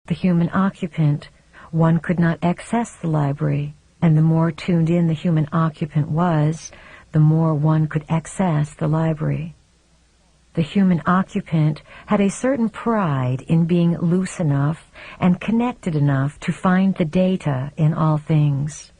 the human occupant, one could not access the library, and the more tuned in the human occupant was, the more one could access the library. The human occupant had a certain pride in being loose enough and connected enough to find the data in all things.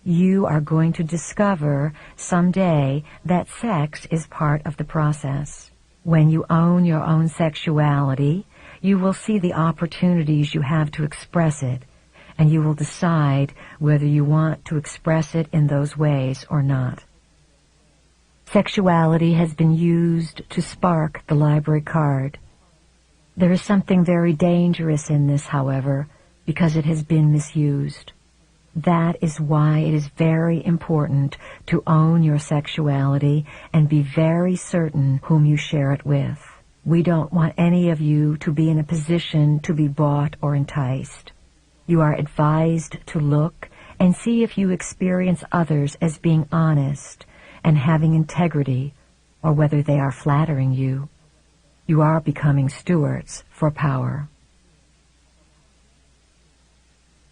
You are going to discover someday that sex is part of the process. When you own your own sexuality, you will see the opportunities you have to express it, and you will decide whether you want to express it in those ways or not. Sexuality has been used to spark the library card. There is something very dangerous in this, however, because it has been misused. That is why it is very important to own your sexuality and be very certain whom you share it with. We don't want any of you to be in a position to be bought or enticed. You are advised to look and see if you experience others as being honest and having integrity, or whether they are flattering you. You are becoming stewards for power.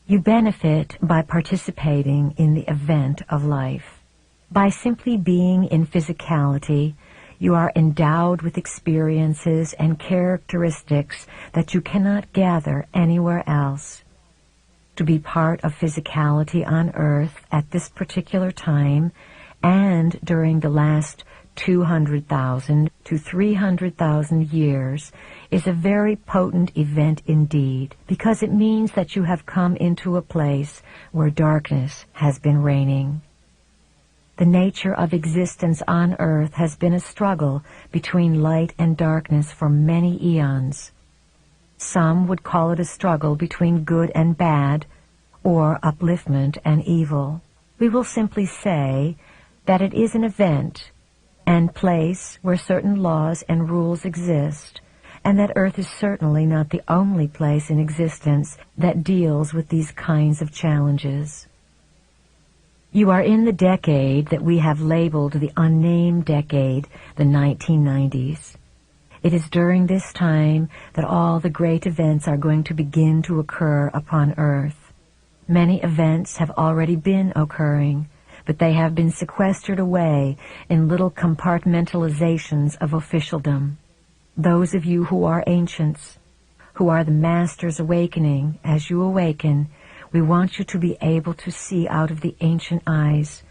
You benefit by participating in the event of life. By simply being in physicality, you are endowed with experiences and characteristics that you cannot gather anywhere else. To be part of physicality on earth at this particular time and during the last 200,000 to 300,000 years is a very potent event indeed, because it means that you have come into a place where darkness has been reigning. The nature of existence on earth has been a struggle between light and darkness for many eons. Some would call it a struggle between good and bad, or upliftment and evil. We will simply say that it is an event and place where certain laws and rules exist, and that Earth is certainly not the only place in existence that deals with these kinds of challenges. You are in the decade that we have labeled the unnamed decade, the 1990s. It is during this time that all the great events are going to begin to occur upon Earth. Many events have already been occurring, but they have been sequestered away in little compartmentalizations of officialdom. Those of you who are ancients, who are the masters awakening, as you awaken, we want you to be able to see out of the ancient eyes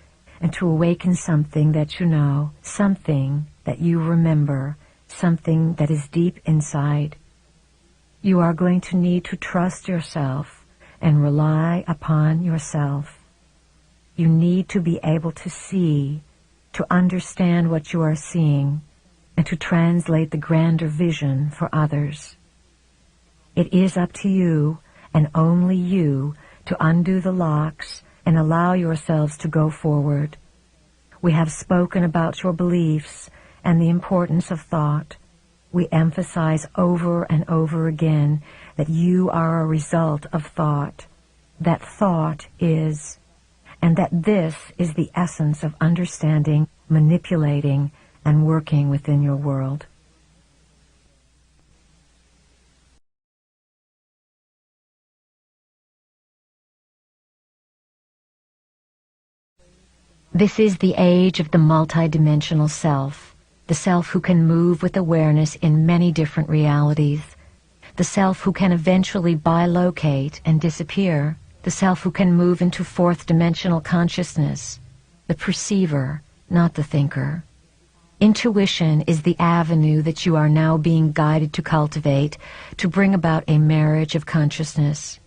and to awaken something that you know, something that you remember, something that is deep inside. You are going to need to trust yourself and rely upon yourself. You need to be able to see, to understand what you are seeing, and to translate the grander vision for others. It is up to you, and only you, to undo the locks and allow yourselves to go forward. We have spoken about your beliefs and the importance of thought. We emphasize over and over again that you are a result of thought, that thought is, and that this is the essence of understanding, manipulating, and working within your world. This is the age of the multidimensional self, the self who can move with awareness in many different realities, the self who can eventually bilocate and disappear, the self who can move into fourth-dimensional consciousness, the perceiver, not the thinker. Intuition is the avenue that you are now being guided to cultivate to bring about a marriage of consciousness.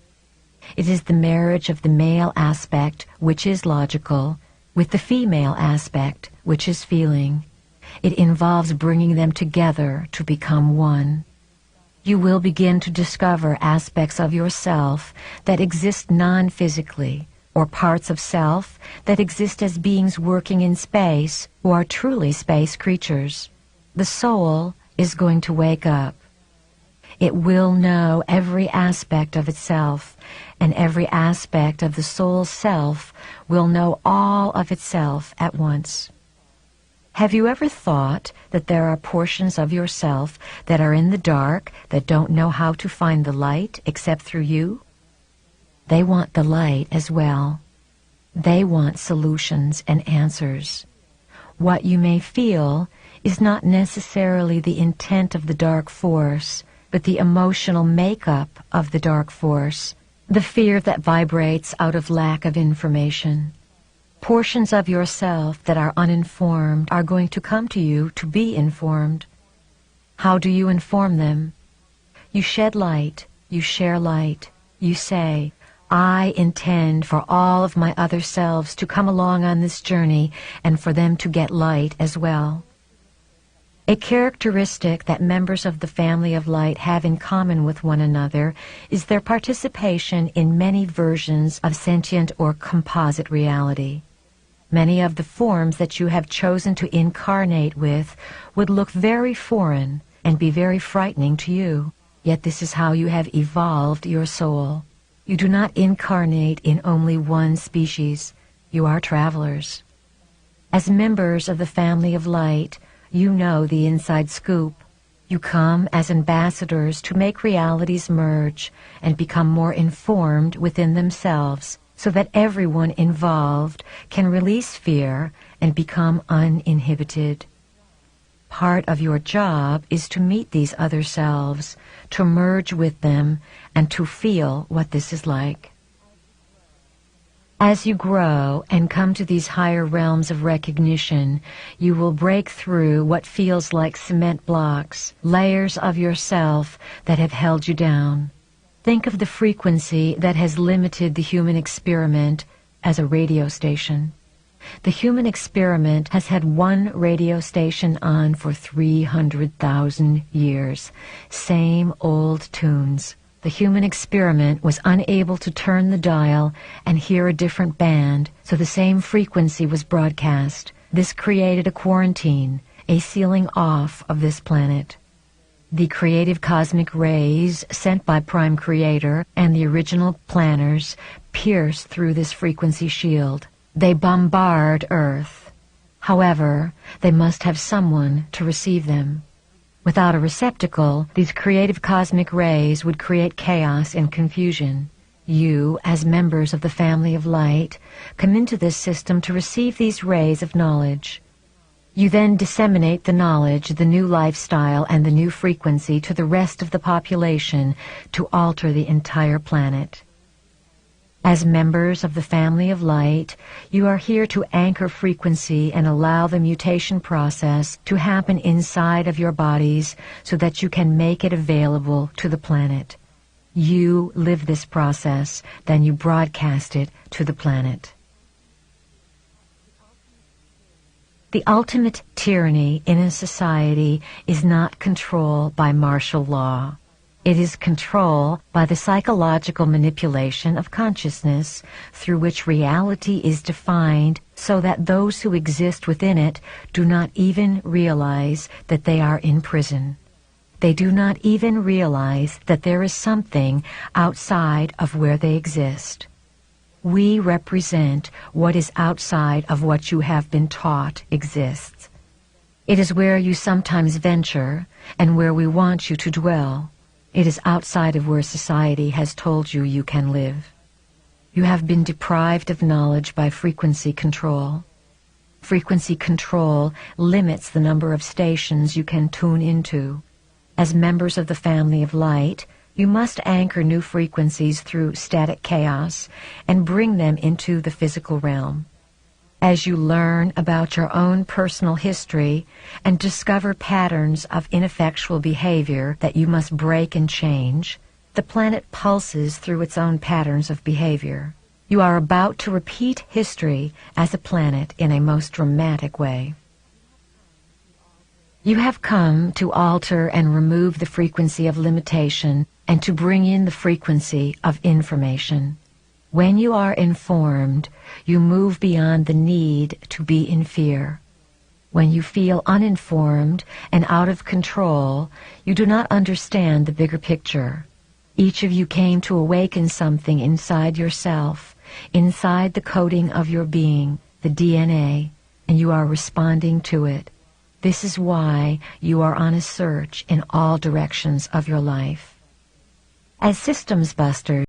It is the marriage of the male aspect, which is logical, with the female aspect, which is feeling. It involves bringing them together to become one. You will begin to discover aspects of yourself that exist non-physically, or parts of self that exist as beings working in space who are truly space creatures. The soul is going to wake up. It will know every aspect of itself, and every aspect of the soul's self will know all of itself at once. Have you ever thought that there are portions of yourself that are in the dark that don't know how to find the light except through you? They want the light as well. They want solutions and answers. What you may feel is not necessarily the intent of the dark force, but the emotional makeup of the dark force, the fear that vibrates out of lack of information. Portions of yourself that are uninformed are going to come to you to be informed. How do you inform them? You shed light, you share light, you say, I intend for all of my other selves to come along on this journey and for them to get light as well. A characteristic that members of the family of light have in common with one another is their participation in many versions of sentient or composite reality. Many of the forms that you have chosen to incarnate with would look very foreign and be very frightening to you, yet this is how you have evolved your soul. You do not incarnate in only one species. You are travelers. As members of the family of light, you know the inside scoop. You come as ambassadors to make realities merge and become more informed within themselves so that everyone involved can release fear and become uninhibited. Part of your job is to meet these other selves, to merge with them, and to feel what this is like. As you grow and come to these higher realms of recognition, you will break through what feels like cement blocks, layers of yourself that have held you down. Think of the frequency that has limited the human experiment as a radio station. The human experiment has had one radio station on for 300,000 years. Same old tunes. The human experiment was unable to turn the dial and hear a different band, so the same frequency was broadcast. This created a quarantine, a sealing off of this planet. The creative cosmic rays sent by Prime Creator and the original planners pierce through this frequency shield. They bombard Earth. However, they must have someone to receive them. Without a receptacle, these creative cosmic rays would create chaos and confusion. You, as members of the family of light, come into this system to receive these rays of knowledge. You then disseminate the knowledge, the new lifestyle, and the new frequency to the rest of the population to alter the entire planet. As members of the family of light, you are here to anchor frequency and allow the mutation process to happen inside of your bodies so that you can make it available to the planet. You live this process, then you broadcast it to the planet. The ultimate tyranny in a society is not control by martial law. It is control by the psychological manipulation of consciousness through which reality is defined so that those who exist within it do not even realize that they are in prison. They do not even realize that there is something outside of where they exist. We represent what is outside of what you have been taught exists. It is where you sometimes venture and where we want you to dwell. It is outside of where society has told you you can live. You have been deprived of knowledge by frequency control. Frequency control limits the number of stations you can tune into. As members of the family of light, you must anchor new frequencies through static chaos and bring them into the physical realm. As you learn about your own personal history and discover patterns of ineffectual behavior that you must break and change, the planet pulses through its own patterns of behavior. You are about to repeat history as a planet in a most dramatic way. You have come to alter and remove the frequency of limitation and to bring in the frequency of information. When you are informed, you move beyond the need to be in fear. When you feel uninformed and out of control, you do not understand the bigger picture. Each of you came to awaken something inside yourself, inside the coding of your being, the DNA, and you are responding to it. This is why you are on a search in all directions of your life. As systems busters,